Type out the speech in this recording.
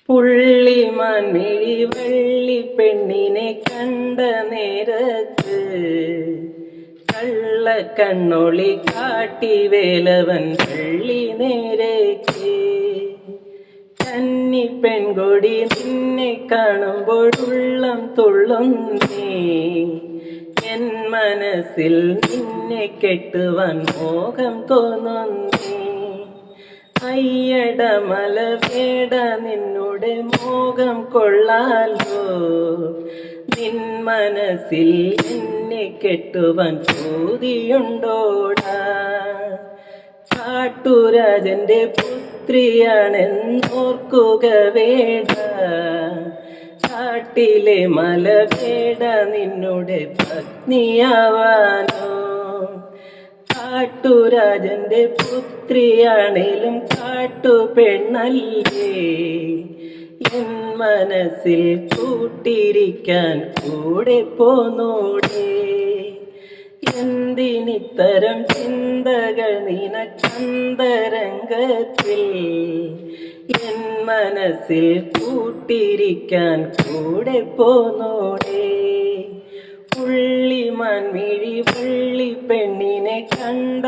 പുള്ളിമാൻ മിഴി വള്ളി പെണ്ണിനെ കണ്ട നേരത്ത് കള്ളക്കണ്ണൊളി കാട്ടി വേലവൻ പള്ളി നേരേക്ക്. കന്നി പെൺകൊടി നിന്നെ കാണുമ്പോൾ ഉള്ളം തുള്ളുന്നേ, എൻ മനസ്സിൽ നിന്നെ കെട്ടുവാൻ മോഹം തോന്നുന്നേ. അയ്യട മലവേട നിന്നുടെ മോഹം കൊള്ളാലോ, നിൻ മനസ്സിൽ എന്നെ കെട്ടുവാൻ ചോദിയുണ്ടോടാ. കാട്ടുരാജന്റെ പുത്രിയാണെന്നോർക്കുക വേട, കാട്ടിലെ മലവേട നിന്നുടെ പത്നിയാവാനോ. കാട്ടുരാജന്റെ പുത്രിയാണേലും കാട്ടുപെണ്ണല്ലേ, എൻ മനസ്സിൽ കൂട്ടിരിക്കാൻ കൂടെ പോന്നോടേ. എന്തിനിത്തരം ചിന്തകൾ നിനക്കന്തരംഗത്തിൽ, എൻ മനസ്സിൽ കൂട്ടിരിക്കാൻ കൂടെ പോന്നോടേ. പുള്ളിമാൻ മിഴി വള്ളി പെണ്ണിനെ കണ്ട